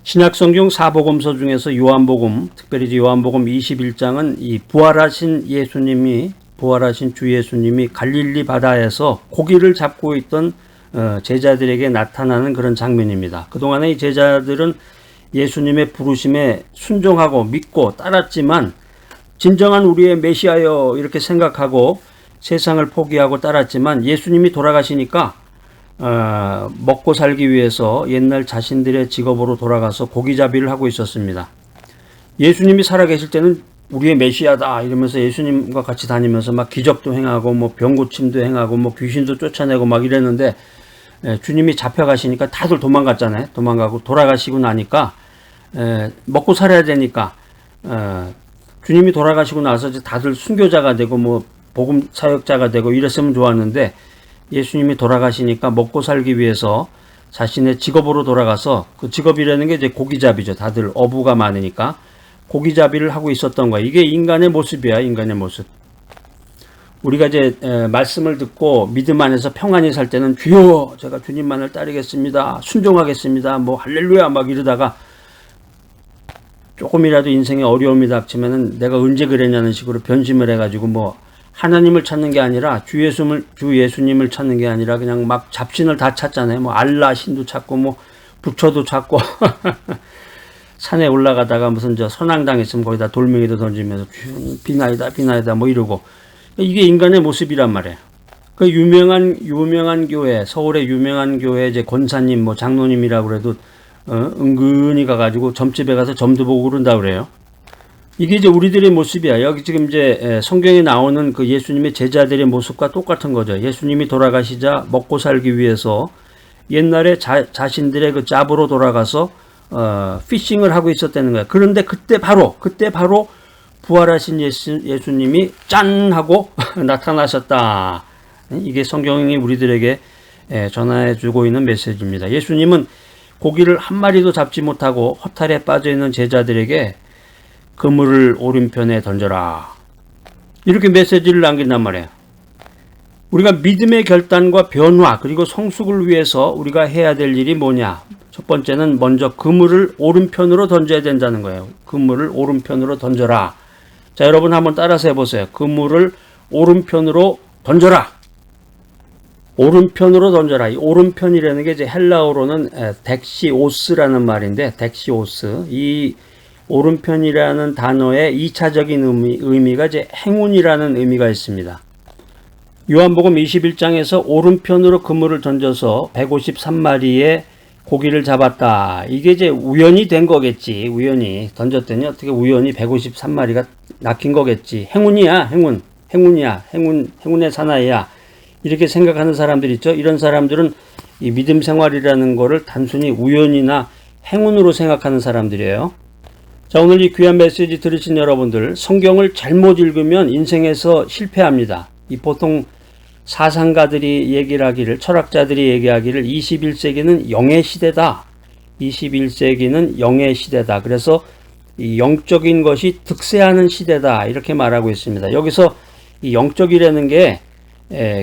신약성경 사복음서 중에서 요한복음, 특별히 이제 요한복음 21장은 이 부활하신 주 예수님이 갈릴리 바다에서 고기를 잡고 있던 제자들에게 나타나는 그런 장면입니다. 그동안에 이 제자들은 예수님의 부르심에 순종하고 믿고 따랐지만 진정한 우리의 메시아여 이렇게 생각하고 세상을 포기하고 따랐지만 예수님이 돌아가시니까 먹고 살기 위해서 옛날 자신들의 직업으로 돌아가서 고기잡이를 하고 있었습니다. 예수님이 살아계실 때는 우리의 메시아다 이러면서 예수님과 같이 다니면서 막 기적도 행하고 뭐 병고침도 행하고 뭐 귀신도 쫓아내고 막 이랬는데 주님이 잡혀가시니까 다들 도망갔잖아요. 도망가고 돌아가시고 나니까 먹고 살아야 되니까 주님이 돌아가시고 나서 이제 다들 순교자가 되고 뭐 복음 사역자가 되고 이랬으면 좋았는데 예수님이 돌아가시니까 먹고 살기 위해서 자신의 직업으로 돌아가서 그 직업이라는 게 이제 고기잡이죠. 다들 어부가 많으니까 고기잡이를 하고 있었던 거예요. 이게 인간의 모습이야, 인간의 모습. 우리가 이제 말씀을 듣고 믿음 안에서 평안히 살 때는 주여 제가 주님만을 따르겠습니다. 순종하겠습니다. 뭐 할렐루야 막 이러다가 조금이라도 인생에 어려움이 닥치면은 내가 언제 그랬냐는 식으로 변심을 해가지고 뭐 하나님을 찾는 게 아니라 주 예수님을 찾는 게 아니라 그냥 막 잡신을 다 찾잖아요. 뭐 알라 신도 찾고 뭐 부처도 찾고 산에 올라가다가 무슨 저 선앙당 있으면 거기다 돌멩이도 던지면서 비나이다 뭐 이러고 이게 인간의 모습이란 말이에요. 그 유명한 교회, 서울의 유명한 교회 이제 권사님 뭐 장로님이라고 그래도 은근히 가가지고 점집에 가서 점도 보고 그런다 그래요. 이게 이제 우리들의 모습이야. 여기 지금 이제 성경에 나오는 그 예수님의 제자들의 모습과 똑같은 거죠. 예수님이 돌아가시자 먹고 살기 위해서 옛날에 자신들의 그 잡으로 돌아가서 피싱을 하고 있었다는 거야. 그런데 그때 바로 부활하신 예수님이 짠 하고 나타나셨다. 이게 성경이 우리들에게 전해주고 있는 메시지입니다. 예수님은 고기를 한 마리도 잡지 못하고 허탈에 빠져 있는 제자들에게 그물을 오른편에 던져라. 이렇게 메시지를 남긴단 말이에요. 우리가 믿음의 결단과 변화 그리고 성숙을 위해서 우리가 해야 될 일이 뭐냐. 첫 번째는 먼저 그물을 오른편으로 던져야 된다는 거예요. 그물을 오른편으로 던져라. 자, 여러분 한번 따라서 해보세요. 그물을 오른편으로 던져라. 오른편으로 던져라. 이 오른편이라는 게 이제 헬라어로는 덱시오스라는 말인데 덱시오스. 이 오른편이라는 단어의 2차적인 의미가 이제 행운이라는 의미가 있습니다. 요한복음 21장에서 오른편으로 그물을 던져서 153마리의 고기를 잡았다. 이게 이제 우연히 된 거겠지. 우연히 던졌더니 어떻게 우연히 153마리가 낚인 거겠지. 행운이야, 행운의 사나이야. 이렇게 생각하는 사람들 있죠. 이런 사람들은 이 믿음 생활이라는 거를 단순히 우연이나 행운으로 생각하는 사람들이에요. 자, 오늘 이 귀한 메시지 들으신 여러분들, 성경을 잘못 읽으면 인생에서 실패합니다. 이 보통 사상가들이 얘기를 하기를, 철학자들이 얘기하기를 21세기는 영의 시대다. 21세기는 영의 시대다. 그래서 이 영적인 것이 득세하는 시대다. 이렇게 말하고 있습니다. 여기서 이 영적이라는 게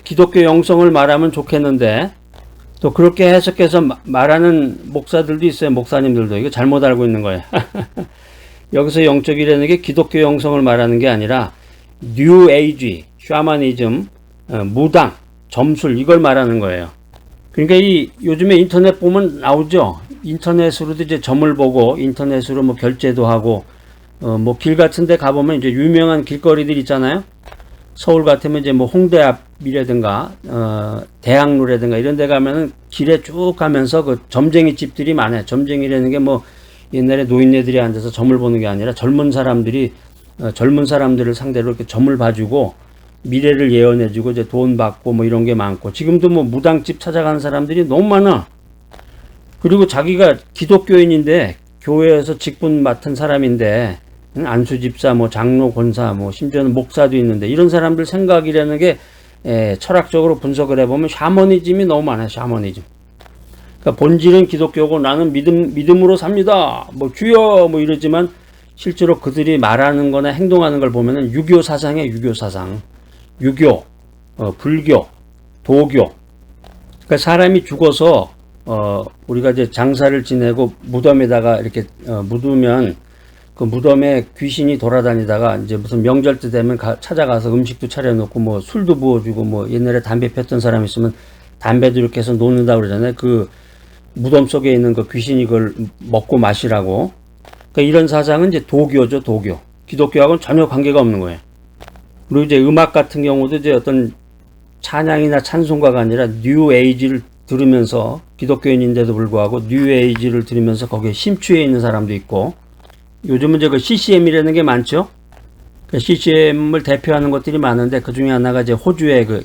기독교 영성을 말하면 좋겠는데 또 그렇게 해석해서 말하는 목사들도 있어요. 목사님들도. 이거 잘못 알고 있는 거예요. 여기서 영적이라는 게 기독교 영성을 말하는 게 아니라 뉴 에이지, 샤머니즘, 무당, 점술 이걸 말하는 거예요. 그러니까 이 요즘에 인터넷 보면 나오죠. 인터넷으로도 이제 점을 보고 인터넷으로 뭐 결제도 하고 뭐 길 같은 데 가보면 이제 유명한 길거리들 있잖아요. 서울 같으면 이제 뭐 홍대 앞이라든가 대학로라든가 이런 데 가면은 길에 쭉 가면서 그 점쟁이 집들이 많아요. 점쟁이라는 게 뭐 옛날에 노인네들이 앉아서 점을 보는 게 아니라 젊은 사람들을 상대로 이렇게 점을 봐주고 미래를 예언해주고 이제 돈 받고 뭐 이런 게 많고 지금도 뭐 무당집 찾아가는 사람들이 너무 많아. 그리고 자기가 기독교인인데 교회에서 직분 맡은 사람인데 안수집사, 뭐 장로, 권사, 뭐 심지어는 목사도 있는데 이런 사람들 생각이라는 게 철학적으로 분석을 해보면 샤머니즘이 너무 많아요. 샤머니즘. 그러니까 본질은 기독교고 나는 믿음으로 삽니다. 뭐 주여 뭐 이러지만 실제로 그들이 말하는 거나 행동하는 걸 보면은 유교 사상이에요. 유교 사상. 유교, 불교, 도교. 그러니까 사람이 죽어서 우리가 이제 장사를 지내고 무덤에다가 이렇게 묻으면 그 무덤에 귀신이 돌아다니다가 이제 무슨 명절 때 되면 찾아가서 음식도 차려놓고 뭐 술도 부어주고 뭐 옛날에 담배 폈던 사람 있으면 담배도 이렇게 해서 놓는다 그러잖아요. 그 무덤 속에 있는 그 귀신이 그걸 먹고 마시라고. 그러니까 이런 사상은 이제 도교죠, 도교. 기독교하고는 전혀 관계가 없는 거예요. 그리고 이제 음악 같은 경우도 이제 어떤 찬양이나 찬송가가 아니라 뉴 에이지를 들으면서, 기독교인인데도 불구하고 뉴 에이지를 들으면서 거기에 심취해 있는 사람도 있고, 요즘은 이제 그 CCM이라는 게 많죠. 그 CCM을 대표하는 것들이 많은데 그 중에 하나가 이제 호주의 그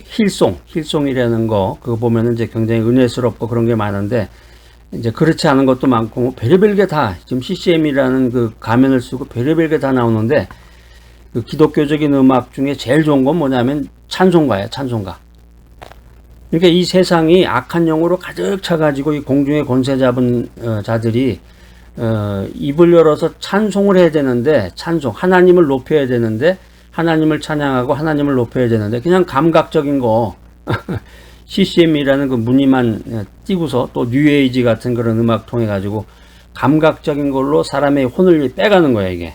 힐송이라는 거, 그거 보면은 이제 굉장히 은혜스럽고 그런 게 많은데, 이제 그렇지 않은 것도 많고 뭐 별의별 게 다 지금 CCM이라는 그 가면을 쓰고 별의별 게 다 나오는데, 그 기독교적인 음악 중에 제일 좋은 건 뭐냐면 찬송가예요, 찬송가. 그러니까 이 세상이 악한 영으로 가득 차가지고 이 공중에 권세 잡은 자들이 입을 열어서 찬송을 해야 되는데, 하나님을 높여야 되는데, 하나님을 찬양하고 하나님을 높여야 되는데, 그냥 감각적인 거, CCM이라는 그 무늬만 띄고서 또 뉴에이지 같은 그런 음악 통해 가지고 감각적인 걸로 사람의 혼을 빼가는 거야, 이게.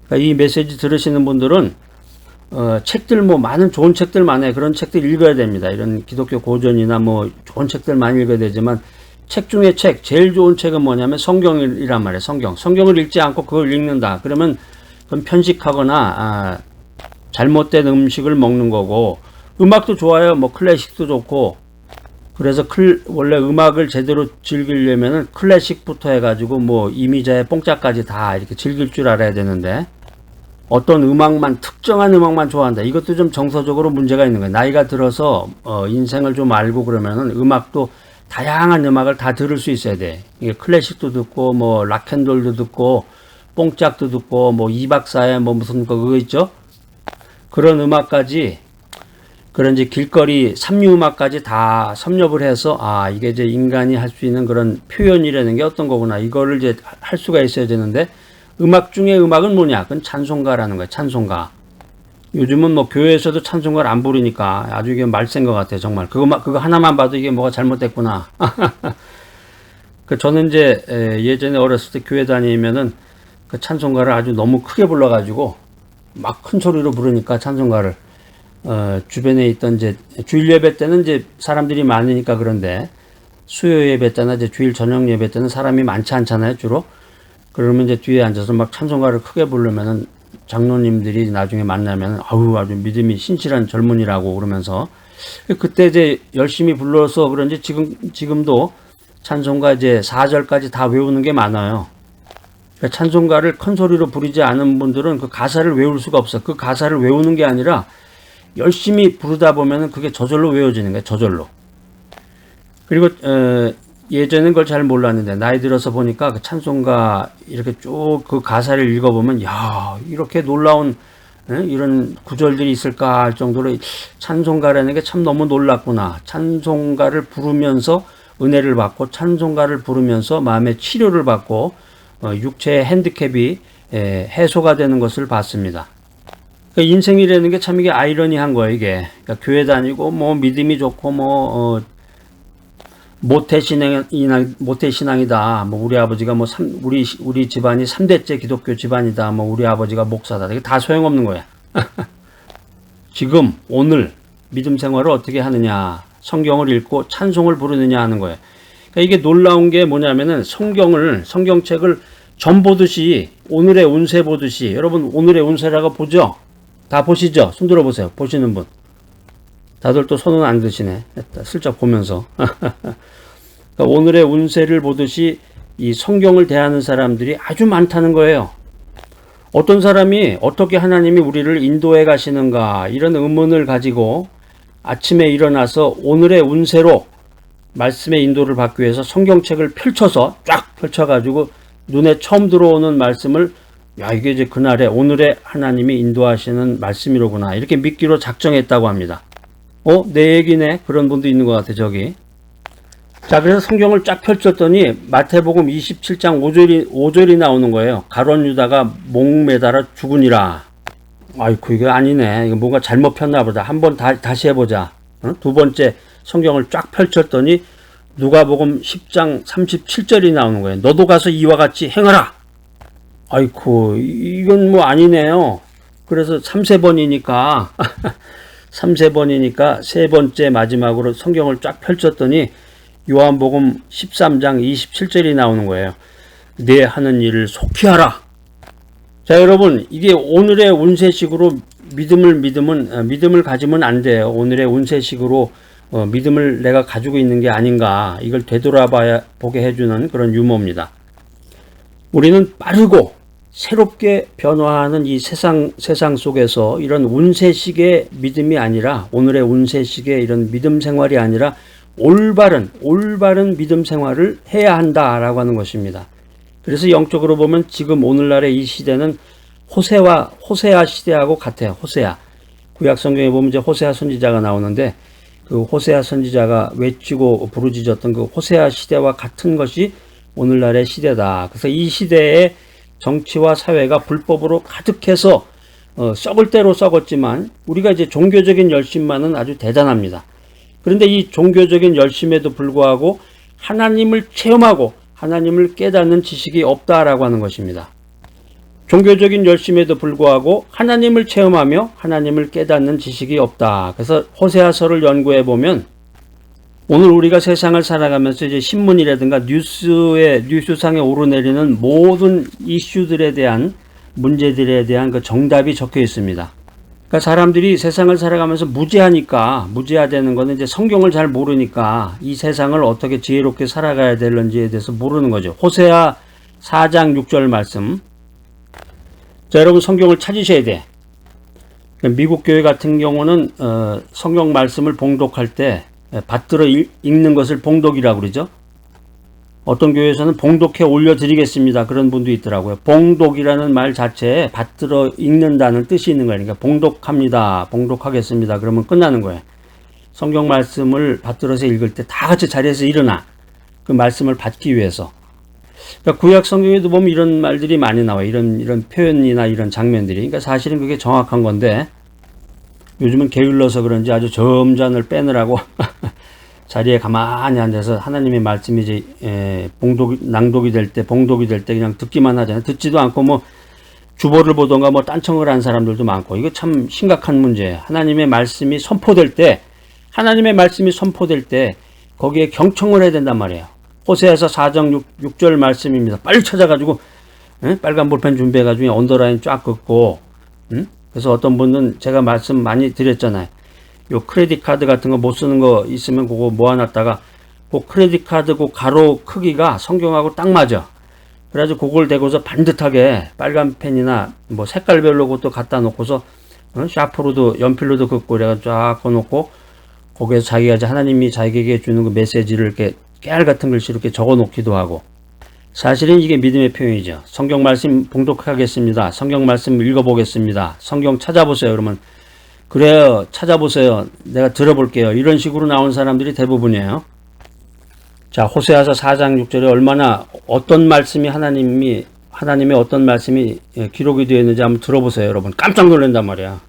그러니까 이 메시지 들으시는 분들은 책들 뭐 많은 좋은 책들 많아요. 그런 책들 읽어야 됩니다. 이런 기독교 고전이나 뭐 좋은 책들 많이 읽어야 되지만, 책 중에 제일 좋은 책은 뭐냐면 성경이란 말이에요. 성경을 읽지 않고 그걸 읽는다. 그러면 그건 편식하거나 잘못된 음식을 먹는 거고, 음악도 좋아요. 뭐 클래식도 좋고. 그래서 원래 음악을 제대로 즐기려면은 클래식부터 해가지고 뭐 이미자의 뽕짝까지 다 이렇게 즐길 줄 알아야 되는데, 어떤 특정한 음악만 좋아한다. 이것도 좀 정서적으로 문제가 있는 거예요. 나이가 들어서 인생을 좀 알고 그러면은 음악도 다양한 음악을 다 들을 수 있어야 돼. 이게 클래식도 듣고 뭐 락앤롤도 듣고 뽕짝도 듣고 뭐 이박사의 뭐 무슨 그거 있죠? 그런 음악까지, 그런 이제 길거리 삼류 음악까지 다 섭렵을 해서 이게 이제 인간이 할 수 있는 그런 표현이라는 게 어떤 거구나. 이거를 이제 할 수가 있어야 되는데, 음악 중에 음악은 뭐냐? 그건 찬송가라는 거야. 찬송가. 요즘은 뭐 교회에서도 찬송가를 안 부르니까 아주 이게 말센 것 같아요. 정말 그거 하나만 봐도 이게 뭐가 잘못됐구나. 저는 이제 예전에 어렸을 때 교회 다니면은 그 찬송가를 아주 너무 크게 불러가지고 막 큰 소리로 부르니까 찬송가를 주변에 있던 이제 주일 예배 때는 이제 사람들이 많으니까 그런데, 수요 예배 때나 이제 주일 저녁 예배 때는 사람이 많지 않잖아요, 주로. 그러면 이제 뒤에 앉아서 막 찬송가를 크게 부르면은 장로님들이 나중에 만나면 아주 믿음이 신실한 젊은이라고 그러면서, 그때 이제 열심히 불러서 그런지 지금도 찬송가 이제 4절까지 다 외우는 게 많아요. 그러니까 찬송가를 큰 소리로 부르지 않은 분들은 그 가사를 외울 수가 없어. 그 가사를 외우는 게 아니라 열심히 부르다 보면은 그게 저절로 외워지는 거예요, 저절로. 그리고 예전엔 그걸 잘 몰랐는데 나이 들어서 보니까 그 찬송가 이렇게 쭉 그 가사를 읽어보면, 야, 이렇게 놀라운 이런 구절들이 있을까 할 정도로 찬송가라는 게 참 너무 놀랍구나. 찬송가를 부르면서 은혜를 받고, 찬송가를 부르면서 마음의 치료를 받고 육체의 핸디캡이 해소가 되는 것을 봤습니다. 그러니까 인생이라는 게 참 이게 아이러니한 거예요, 이게. 그러니까 교회 다니고 뭐 믿음이 좋고 뭐 모태신앙이다. 뭐 우리 아버지가 뭐 우리 집안이 3대째 기독교 집안이다. 뭐 우리 아버지가 목사다. 이게 다 소용없는 거야. 지금 오늘 믿음 생활을 어떻게 하느냐, 성경을 읽고 찬송을 부르느냐 하는 거예요. 그러니까 이게 놀라운 게 뭐냐면은 성경책을 점 보듯이, 오늘의 운세 보듯이, 여러분 오늘의 운세라고 보죠? 다 보시죠? 손 들어보세요. 보시는 분. 다들 또 손은 안 드시네. 슬쩍 보면서. 그러니까 오늘의 운세를 보듯이 이 성경을 대하는 사람들이 아주 많다는 거예요. 어떤 사람이 어떻게 하나님이 우리를 인도해 가시는가, 이런 의문을 가지고 아침에 일어나서 오늘의 운세로 말씀의 인도를 받기 위해서 성경책을 펼쳐서 쫙 펼쳐가지고 눈에 처음 들어오는 말씀을, 야, 이게 이제 그날의 오늘의 하나님이 인도하시는 말씀이로구나, 이렇게 믿기로 작정했다고 합니다. 내 얘기네. 그런 분도 있는 것 같아, 저기. 자, 그래서 성경을 쫙 펼쳤더니 마태복음 27장 5절이 나오는 거예요. 가룟 유다가 목 매달아 죽으니라. 아이고, 이게 아니네. 이거 뭔가 잘못 폈나 보다. 한번 다시 해보자. 두 번째 성경을 쫙 펼쳤더니 누가복음 10장 37절이 나오는 거예요. 너도 가서 이와 같이 행하라. 아이쿠, 이건 뭐 아니네요. 그래서 3세번이니까 3세번이니까 세 번째 마지막으로 성경을 쫙 펼쳤더니 요한복음 13장 27절이 나오는 거예요. 내 하는 일을 속히 하라. 자, 여러분, 이게 오늘의 운세식으로 믿음을 가지면 안 돼요. 오늘의 운세식으로 믿음을 내가 가지고 있는 게 아닌가, 이걸 되돌아봐야 보게 해주는 그런 유머입니다. 우리는 빠르고 새롭게 변화하는 이 세상 속에서 이런 운세식의 믿음이 아니라, 오늘의 운세식의 이런 믿음 생활이 아니라 올바른 믿음 생활을 해야 한다라고 하는 것입니다. 그래서 영적으로 보면 지금 오늘날의 이 시대는 호세아 시대하고 같아요. 호세아. 구약 성경에 보면 이제 호세아 선지자가 나오는데, 그 호세아 선지자가 외치고 부르짖었던 그 호세아 시대와 같은 것이 오늘날의 시대다. 그래서 이 시대의 정치와 사회가 불법으로 가득해서 썩을 대로 썩었지만, 우리가 이제 종교적인 열심만은 아주 대단합니다. 그런데 이 종교적인 열심에도 불구하고 하나님을 체험하고 하나님을 깨닫는 지식이 없다라고 하는 것입니다. 종교적인 열심에도 불구하고 하나님을 체험하며 하나님을 깨닫는 지식이 없다. 그래서 호세아서를 연구해 보면, 오늘 우리가 세상을 살아가면서 이제 신문이라든가 뉴스상에 오르내리는 모든 이슈들에 대한, 문제들에 대한 그 정답이 적혀 있습니다. 그러니까 사람들이 세상을 살아가면서 무지하되는 거는 이제 성경을 잘 모르니까 이 세상을 어떻게 지혜롭게 살아가야 되는지에 대해서 모르는 거죠. 호세아 4장 6절 말씀. 자, 여러분, 성경을 찾으셔야 돼. 미국 교회 같은 경우는 성경 말씀을 봉독할 때 받들어 읽는 것을 봉독이라고 그러죠. 어떤 교회에서는 봉독해 올려드리겠습니다, 그런 분도 있더라고요. 봉독이라는 말 자체에 받들어 읽는다는 뜻이 있는 거니까 봉독합니다, 봉독하겠습니다, 그러면 끝나는 거예요. 성경 말씀을 받들어서 읽을 때 다 같이 자리에서 일어나, 그 말씀을 받기 위해서. 그러니까 구약 성경에도 보면 이런 말들이 많이 나와요. 이런 표현이나 이런 장면들이. 그러니까 사실은 그게 정확한 건데, 요즘은 게을러서 그런지 아주 점잖을 빼느라고 자리에 가만히 앉아서 하나님의 말씀이 이제 낭독이 될 때, 봉독이 될 때 그냥 듣기만 하잖아요. 듣지도 않고 뭐 주보를 보던가 뭐 딴청을 하는 사람들도 많고, 이거 참 심각한 문제예요. 하나님의 말씀이 선포될 때 거기에 경청을 해야 된단 말이에요. 호세아서 4장 6절 말씀입니다. 빨리 찾아가지고 빨간 볼펜 준비해가지고 언더라인 쫙 긋고, 그래서 어떤 분은 제가 말씀 많이 드렸잖아요. 요 크레딧 카드 같은 거 못 쓰는 거 있으면 그거 모아놨다가, 그 크레딧 카드 그 가로 크기가 성경하고 딱 맞아. 그래가지고 그걸 대고서 반듯하게 빨간 펜이나 뭐 색깔별로 그것도 갖다 놓고서 샤프로도 연필로도 긋고 내가 쫙 꺼놓고, 거기에서 자기가 이제 하나님이 자기에게 주는 그 메시지를 이렇게 깨알 같은 글씨로 이렇게 적어 놓기도 하고. 사실은 이게 믿음의 표현이죠. 성경 말씀 봉독하겠습니다. 성경 말씀 읽어보겠습니다. 성경 찾아보세요. 그러면 그래요, 찾아보세요, 내가 들어볼게요, 이런 식으로 나온 사람들이 대부분이에요. 자, 호세아서 4장 6절에 어떤 말씀이 하나님의 어떤 말씀이 기록이 되어 있는지 한번 들어보세요. 여러분 깜짝 놀란단 말이야.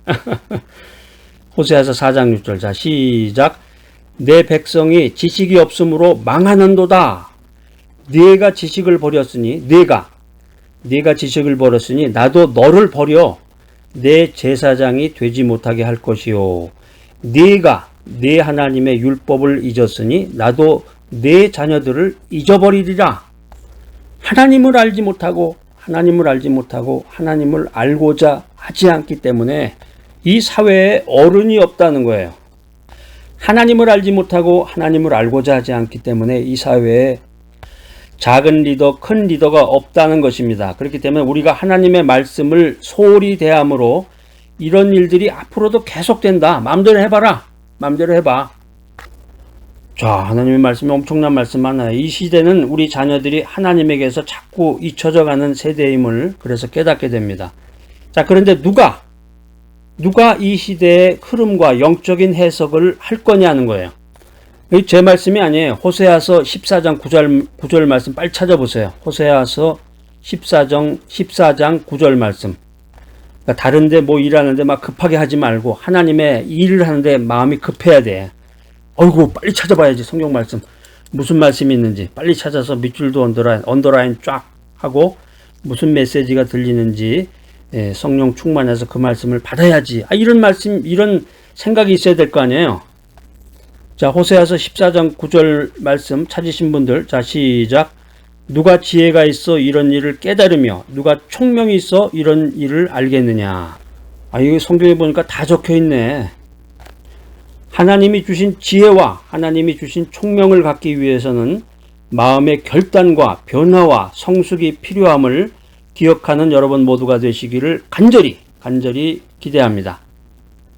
호세아서 4장 6절. 자, 시작. 내 백성이 지식이 없으므로 망하는도다. 네가 지식을 버렸으니 나도 너를 버려 내 제사장이 되지 못하게 할 것이요. 네가 네 하나님의 율법을 잊었으니 나도 네 자녀들을 잊어버리리라. 하나님을 알지 못하고 하나님을 알고자 하지 않기 때문에 이 사회에 어른이 없다는 거예요. 하나님을 알지 못하고 하나님을 알고자 하지 않기 때문에 이 사회에 작은 리더, 큰 리더가 없다는 것입니다. 그렇기 때문에 우리가 하나님의 말씀을 소홀히 대함으로 이런 일들이 앞으로도 계속된다. 마음대로 해봐라. 마음대로 해봐. 자, 하나님의 말씀이 엄청난 말씀 많아요. 이 시대는 우리 자녀들이 하나님에게서 자꾸 잊혀져가는 세대임을 그래서 깨닫게 됩니다. 자, 그런데 누가 이 시대의 흐름과 영적인 해석을 할 거냐는 거예요. 제 말씀이 아니에요. 호세아서 14장 9절 말씀 빨리 찾아보세요. 호세아서 14장 9절 말씀. 그러니까 다른데 뭐 일하는데 막 급하게 하지 말고 하나님의 일을 하는데 마음이 급해야 돼. 어이구, 빨리 찾아봐야지 성경 말씀. 무슨 말씀이 있는지 빨리 찾아서 밑줄도 언더라인 쫙 하고 무슨 메시지가 들리는지 성령 충만해서 그 말씀을 받아야지. 이런 말씀, 이런 생각이 있어야 될 거 아니에요. 자, 호세아서 14장 9절 말씀 찾으신 분들, 자, 시작. 누가 지혜가 있어 이런 일을 깨달으며 누가 총명이 있어 이런 일을 알겠느냐. 이거 성경에 보니까 다 적혀 있네. 하나님이 주신 지혜와 하나님이 주신 총명을 갖기 위해서는 마음의 결단과 변화와 성숙이 필요함을 기억하는 여러분 모두가 되시기를 간절히 기대합니다.